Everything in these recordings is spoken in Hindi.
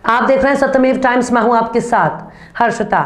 आप देख रहे हैं सत्यमेव टाइम्स। मैं हूं आपके साथ हर्षिता।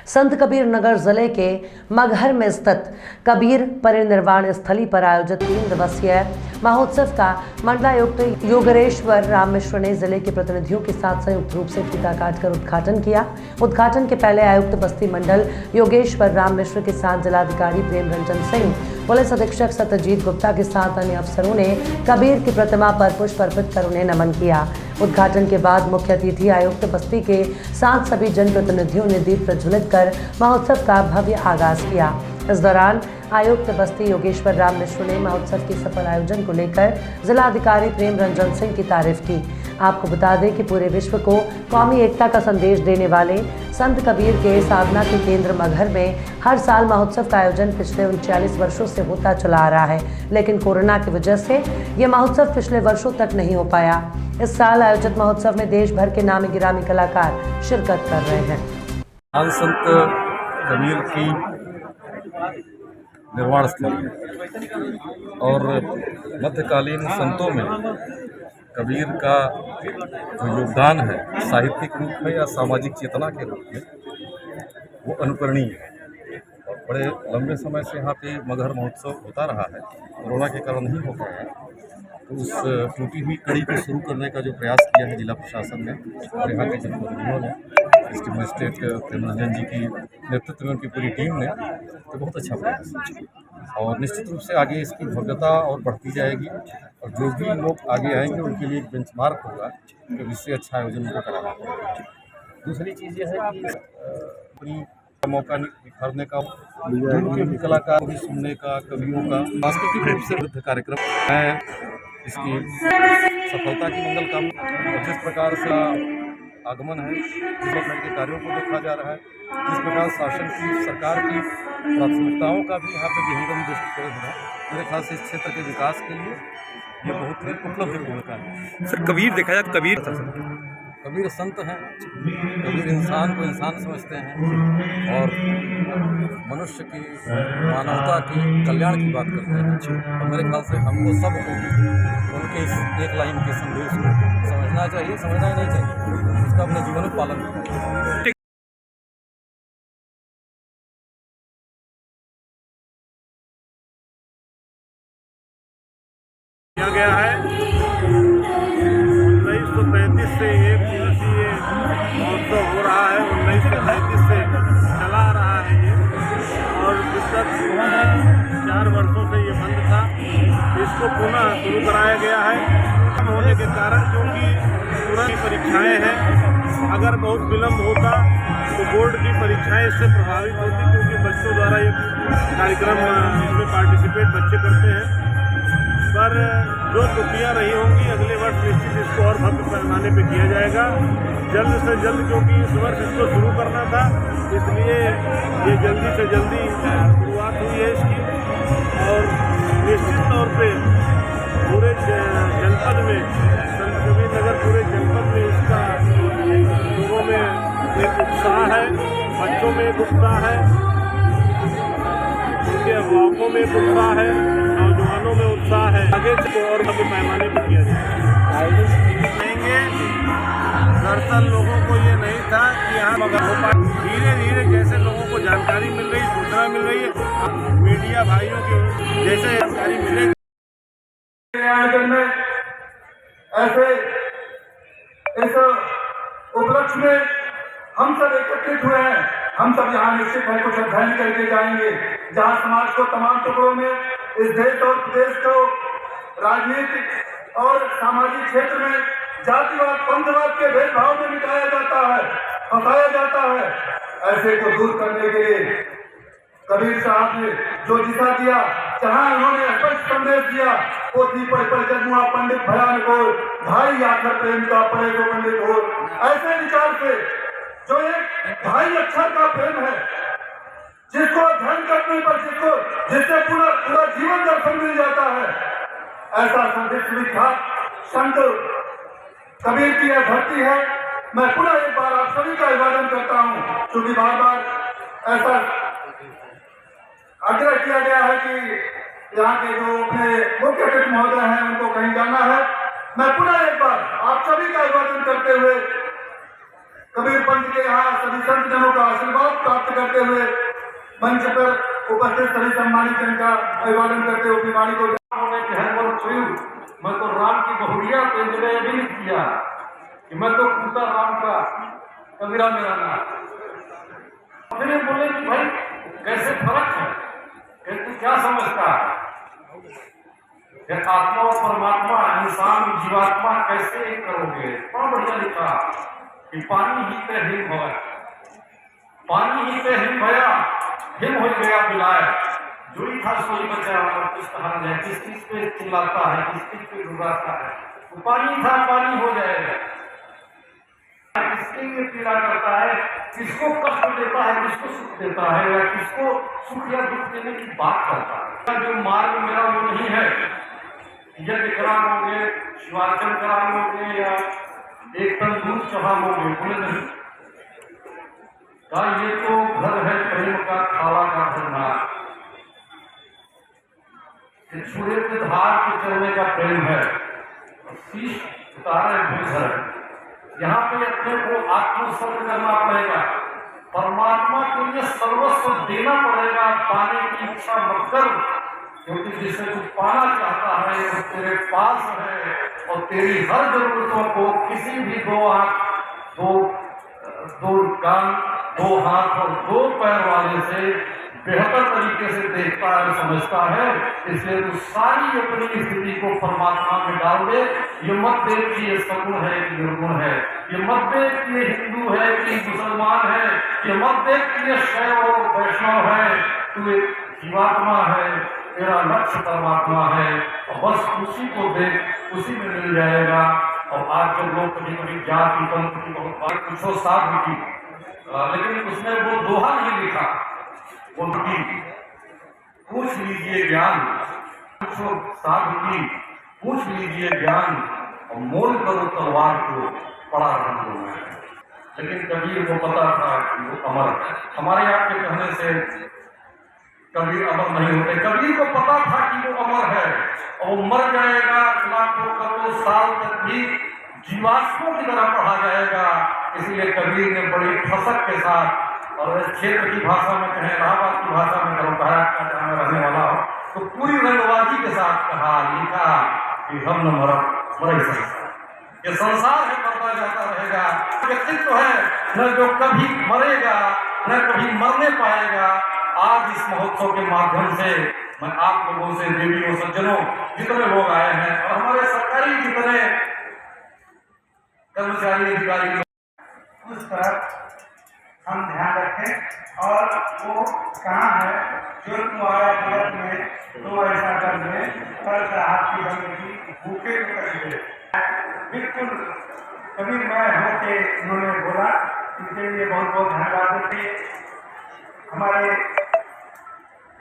संत कबीर नगर जिले के मगहर में स्थित कबीर परिनिर्वाण स्थली पर आयोजित 3 दिवसीय महोत्सव का मंडलायुक्त योगेश्वर राम मिश्र ने जिले के प्रतिनिधियों के साथ संयुक्त रूप से फीता काटकर उद्घाटन किया। उद्घाटन के पहले आयुक्त बस्ती मंडल योगेश्वर राम मिश्र के साथ जिलाधिकारी प्रेम रंजन सिंह, पुलिस अधीक्षक सत्यजीत गुप्ता के साथ अन्य अफसरों ने कबीर की प्रतिमा पर पुष्प अर्पित कर उन्हें नमन किया। उद्घाटन के बाद मुख्य अतिथि आयुक्त बस्ती के साथ सभी जनप्रतिनिधियों ने दीप प्रज्वलित कर महोत्सव का भव्य आगाज किया। इस दौरान आयुक्त बस्ती योगेश्वर राम मिश्र ने महोत्सव के सफल आयोजन को लेकर जिलाधिकारी प्रेम रंजन सिंह की तारीफ की। आपको बता दें कि पूरे विश्व को कौमी एकता का संदेश देने वाले संत कबीर के साधना के केंद्र मगहर में हर साल महोत्सव का आयोजन पिछले 39 वर्षों से होता चला आ रहा है, लेकिन कोरोना की वजह से ये महोत्सव पिछले वर्षों तक नहीं हो पाया। इस साल आयोजित महोत्सव में देश भर के नामी गिरामी कलाकार शिरकत कर रहे हैं। आज संत कबीर की निर्वाण स्थली और मध्यकालीन संतों में कबीर का जो योगदान है साहित्यिक रूप में या सामाजिक चेतना के रूप में वो अनुकरणीय है। और बड़े लंबे समय से यहाँ पे मगहर महोत्सव होता रहा है, कोरोना के कारण नहीं हो पाया। तो उस टूटी हुई कड़ी को शुरू करने का जो प्रयास किया है जिला प्रशासन ने और यहाँ के जनप्रतिनिधियों ने, डिस्ट्रिक्ट मजिस्ट्रेट प्रेम रंजन जी की नेतृत्व में उनकी पूरी टीम ने, तो बहुत अच्छा प्रयास है। और निश्चित रूप से आगे इसकी भव्यता और बढ़ती जाएगी और जो भी लोग आगे आएंगे उनके लिए एक बेंचमार्क होगा कि इससे अच्छा आयोजन उनको कराना पड़ेगा। दूसरी चीज़ यह है कि अपनी मौका निखारने का, दूर के भी कलाकार को भी सुनने का, कवियों का सांस्कृतिक रूप से वृद्ध कार्यक्रम है। इसकी सफलता की मंगल कामना। और जिस प्रकार से आगमन है, जिस प्रकार के कार्यों को देखा जा रहा है, जिस प्रकार शासन की, सरकार की प्राथमिकताओं का भी यहाँ पे विहंगम दृष्टिकोण है, मेरे ख्याल से इस क्षेत्र के विकास के लिए ये बहुत ही उपलब्धिपूर्ण कार्य है। सर, कबीर देखा जाए तो कबीर संत हैं, कबीर इंसान को इंसान समझते हैं और मनुष्य की, मानवता की, कल्याण की बात करते हैं। और मेरे ख्याल से हमको सबको उनके इस एक लाइन के संदेश को समझना चाहिए, समझना ही नहीं चाहिए, उसका अपने जीवन में पालन करना चाहिए। किया गया है 1935 से एक दिवसीय महोत्सव हो रहा है। 1935 से चला आ रहा है ये, और विगत 4 वर्षों से ये बंद था। इसको पुनः शुरू कराया गया है कम होने के कारण, क्योंकि तुरंत परीक्षाएं हैं। अगर बहुत विलम्ब होता तो बोर्ड की परीक्षाएं इससे प्रभावित होती, क्योंकि बच्चों द्वारा ये कार्यक्रम इसमें पार्टिसिपेट बच्चे करते हैं। पर जो त्रुटियाँ रही होंगी अगले वर्ष निश्चित इसको और भव्य पैमाने पे किया जाएगा जल्द से जल्द, क्योंकि इस वर्ष इसको शुरू करना था, इसलिए ये जल्दी से जल्दी शुरुआत हुई है इसकी। और निश्चित तौर पे पूरे जनपद में, संत कबीर नगर पूरे जनपद में इसका लोगों में एक उत्साह है, बच्चों में एक उत्साह है, उनके अभिभावकों में एक उत्साह है, नौजवानों में उत्साह है। आगे से और बड़े पैमाने पर किया जाएंगे। दरअसल लोगों को ये नहीं था कि यहाँ मगर हो पाए। धीरे धीरे जैसे लोगों को जानकारी मिल रही, सूचना मिल रही है, मीडिया भाइयों के जैसे जानकारी मिलेगी, ऐसे इस उपलक्ष्य में हम सब एकत्रित हुए हैं। हम सब यहाँ निश्चित है कुछ श्रद्धांजलि करके जाएंगे, जहाँ समाज को तमाम टुकड़ों में, इस देश और प्रदेश को राजनीतिक और सामाजिक क्षेत्र में जातिवाद, पंथवाद के भेदभाव में मिटाया जाता है, फंसाया जाता है। ऐसे को दूर करने के लिए कबीर साहब ने जो दिशा दिया, जहाँ उन्होंने स्पष्ट संदेश दिया, वो दीपक पर जन्मा पंडित भयान को भाई आखिर प्रेम का पड़े को पंडित हो। ऐसे विचार से जो एक भाई अक्षर का प्रेम है, जिसको अध्ययन करने पर जिससे पूरा पूरा जीवन दर्शन मिल जाता है, ऐसा संदेश विख्यात संत कबीर की यह धरती है। मैं पुनः एक बार आप सभी का अभिवादन करता हूँ, क्योंकि बार बार ऐसा आग्रह किया गया है कि यहाँ के जो अपने मुख्य अतिथि महोदय हैं उनको कहीं जाना है। मैं पुनः एक बार आप सभी का अभिवादन करते हुए कबीर पंथ के यहाँ सभी संत जनों का आशीर्वाद प्राप्त करते हुए मंच पर उपस्थित सभी सम्मानित जन का अभिवादन करते हुए बीमारी को मैं तो राम की बहुरिया को इंद्रिय भी नहीं किया कि मैं तो पूता राम का कबीरा मेरा नाम। फिर बोले कि भाई कैसे फर्क है, तू क्या समझता है, आत्मा और परमात्मा, इंसान जीवात्मा कैसे एक करोगे। बड़ा बढ़िया लिखा कि पानी ही पे हिम हो, पानी ही पे हिम भया, हिम हो गया बिलाय, जो ही था सोई बचा। और किस कहा जाए, किस चीज पे चिल्लाता है, किस चीज पे डुबाता है, तो पानी था पानी हो जाएगा। किसके लिए पीड़ा करता है, किसको कष्ट देता है, किसको सुख देता है, या किसको सुख या दुख देने की बात करता है। जो मार्ग मेरा वो नहीं है, यज्ञ कराओगे, शिवार्चन कराओगे या एक टन दूध चढ़ाओगे, बोले नहीं। कहा ये तो घर है प्रेम का, खावा का भंडार, छुरे के धार के चलने का प्रेम है, शीश उतारे भूधर। यहाँ पे अपने को आत्मसर्ग करना पड़ेगा, परमात्मा के लिए सर्वस्व देना पड़ेगा, पाने की इच्छा मत कर, क्योंकि जिसे तू पाना चाहता है वो तेरे पास है, और तेरी हर जरूरतों को किसी भी दो आंख, दो कान, दो हाथ और दो पैर वाले से बेहतर तरीके से देखता है, समझता है। इसलिए तू सारी अपनी स्थिति को परमात्मा में डाल दे। ये मत देख कि ये सगुण है कि निर्गुण है, ये मत देख कि ये हिंदू है कि मुसलमान है, ये मत देख कि ये शैव और वैष्णव है। तू एक जीवात्मा है, तेरा लक्ष्य परमात्मा है, और बस उसी को देख, उसी में मिल जाएगा। और आज जब लोग कभी कभी जाति पंथ की बहुत बात पूछो साधु की, लेकिन उसने वो दोहा नहीं लिखा, वो पूछ लीजिए ज्ञान, पूछो साधु की, पूछ लीजिए ज्ञान, और मोल करो तलवार को, पड़ा रंगों में। लेकिन कबीर को पता था कि वो अमर है। हमारे आपके कहने से कबीर अमर नहीं होते। कबीर को पता था कि वो अमर है और वो मर जाएगा, लाखों करोड़ साल तक भी जीवाश्मों की तरह पढ़ा जाएगा। इसलिए कबीर ने बड़ी ठसक के साथ, और इस क्षेत्र की भाषा में कहें, इलाहाबाद की भाषा में करो, जहाँ मैं रहने वाला हूँ, तो पूरी रंगबाजी के साथ कहा, लिखा कि हम न मरे संसार, ये संसार है, मरता जाता रहेगा। व्यक्तित्व है न जो कभी मरेगा न कभी मरने पाएगा। आज इस महोत्सव के माध्यम से मैं आप लोगों से, देवियों सज्जनों, जितने लोग आए हैं और हमारे सरकारी जितने कर्मचारी अधिकारी, उस पर हम ध्यान रखें। और वो कहाँ है जो तुम्हारा जगत में तो ऐसा कर दे, कल से आपकी बंदगी भूखे को कर दे। बिल्कुल कबीर मैं होके उन्होंने बोला, इसके लिए बहुत बहुत धन्यवाद देते। हमारे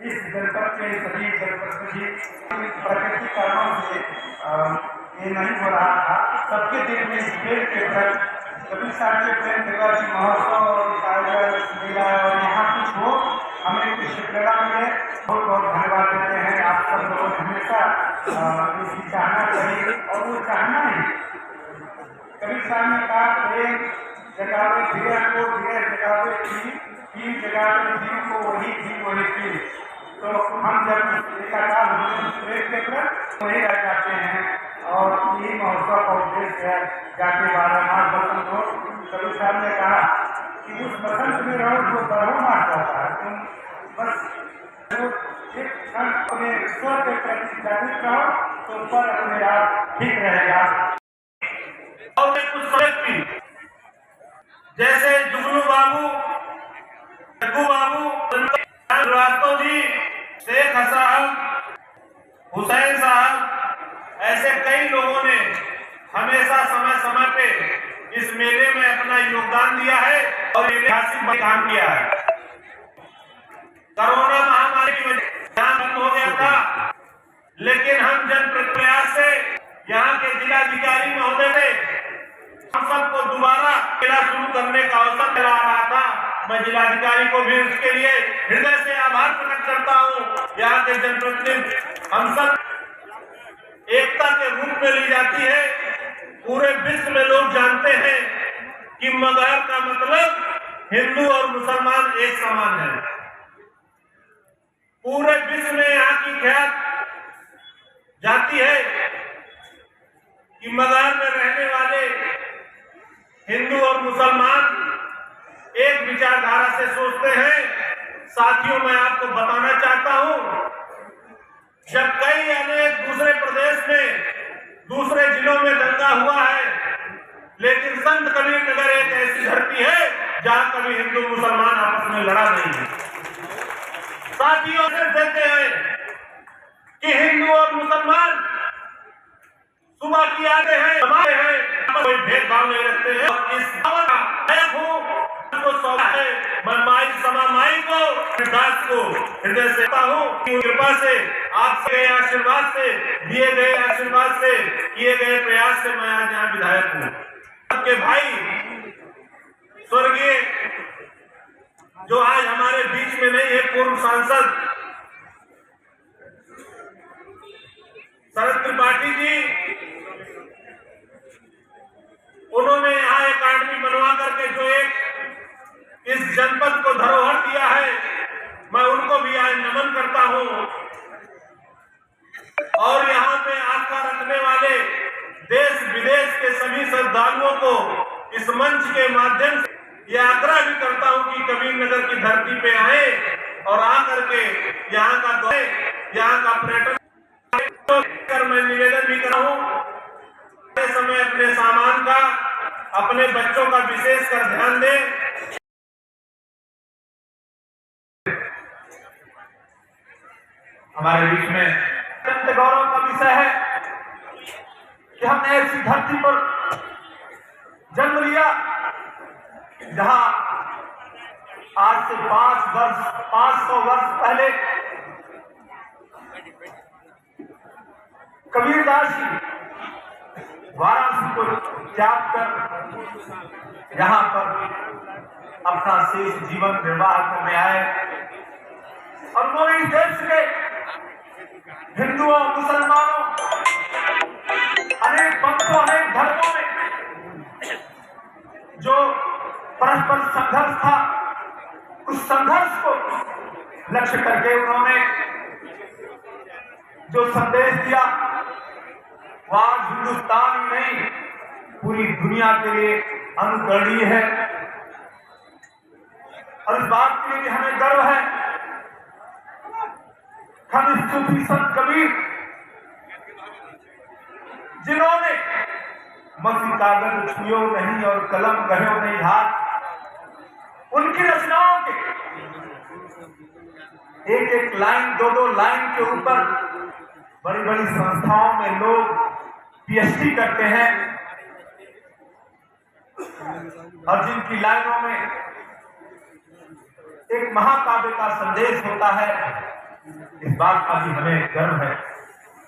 इस जनपद के सभी जनप्रतिनिधि प्राकृतिक कारणों से ये नहीं हो रहा था। सबके दिल में इस खेल के प्रति कबीर साहब के प्रेम दिवस महोत्सव और मेला और यहाँ कुछ हो, हमें कुछ प्रेरणा मिले। बहुत बहुत धन्यवाद देते हैं। आप सब लोगों ने हमेशा इसकी चाहना चाहिए, और वो चाहना ही कबीर साहब ने कहा, प्रेम जगावे धीरे को, धीरे जगावे पी जगावे जीव को, वही जीव वही पी। तो हम जब एकाकार प्रेम के प्रति वही रह जाते हैं। और यही महोत्सव का उद्देश्य है। जाके 12 मास बसंत हो, कबीर साहब ने कहा कि उस बसंत में रहो जो 12 मास रहता है, तुम बस एक क्षण अपने ईश्वर के प्रति जागृत रहो, तो पर अपने आप ठीक रहेगा। और कुछ व्यक्ति जैसे जुगनू बाबू, जग्गू बाबू, श्रीवास्तव जी, शेख साहब, हुसैन साहब, ऐसे कई लोगों ने हमेशा समय समय पे इस मेले में अपना योगदान दिया है और ऐतिहासिक काम किया है। कोरोना महामारी की वजह से यहाँ बंद हो गया था, लेकिन हम जनप्रयास से यहाँ के जिलाधिकारी महोदय ने हम सबको दोबारा मेला शुरू करने का अवसर दिला रहा था। मैं जिलाधिकारी को भी उसके लिए हृदय से आभार प्रकट करता हूँ। यहाँ के जनप्रतिनिधि हम सब एकता के रूप में ली जाती है। पूरे विश्व में लोग जानते हैं कि मगहर का मतलब हिंदू और मुसलमान एक समान है। पूरे विश्व में यहाँ की ख्यात जाती है कि मगहर में रहने वाले हिंदू और मुसलमान एक विचारधारा से सोचते हैं। साथियों, मैं आपको बताना चाहता हूं, जब कई अनेक दूसरे प्रदेश में, दूसरे जिलों में दंगा हुआ है, लेकिन संत कबीर नगर एक ऐसी धरती है जहां कभी हिंदू मुसलमान आपस में लड़ा नहीं है। साथियों, देते हैं कि हिंदू और मुसलमान सुबह की आते हैं, हमारे हैं, कोई भेदभाव नहीं रखते हैं। और इस मैं माई समा माई को दास को हृदय से हूँ कि कृपा से, आपसे आशीर्वाद से, दिए गए आशीर्वाद से, किए गए प्रयास से मैं आज यहाँ विधायक हूँ। आपके भाई स्वर्गीय जो आज हमारे बीच में नहीं है, पूर्व सांसद शरद त्रिपाठी जी, उन्होंने यहाँ एक अकादमी बनवा करके जो एक इस जनपद को धरोहर दिया है, मैं उनको भी आज नमन करता हूँ। और यहाँ पे आस्था रखने वाले देश विदेश के सभी श्रद्धालुओं को इस मंच के माध्यम से यह आग्रह भी करता हूँ कि कबीर नगर की धरती पे आए और आकर के यहाँ का पर्यटन कर मैं निवेदन भी कर रहा हूँ, समय अपने सामान का, अपने बच्चों का विशेष कर ध्यान दें। हमारे बीच में अत्यंत गौरव का विषय है कि हमने ऐसी धरती पर जन्म लिया जहां आज से 500 वर्ष पहले कबीरदास जी वाराणसी को त्याग कर यहाँ पर अपना शेष जीवन निर्वाह करने आए और उन्होंने इस देश के हिंदुओं, मुसलमानों, अनेक पंथों, अनेक धर्मों में जो परस्पर संघर्ष था, उस संघर्ष को लक्ष्य करके उन्होंने जो संदेश दिया, वो आज हिंदुस्तान ही नहीं पूरी दुनिया के लिए अनुकरणीय है। और इस बात के लिए हमें गर्व है, हम सूफी संत कबीर जिन्होंने मसी कागज छुयो नहीं और कलम कहो नहीं हाथ, उनकी रचनाओं के एक लाइन, दो लाइन के ऊपर बड़ी बड़ी संस्थाओं में लोग पीएचडी करते हैं और जिनकी लाइनों में एक महाकाव्य का संदेश होता है, इस बात का भी हमें गर्व है।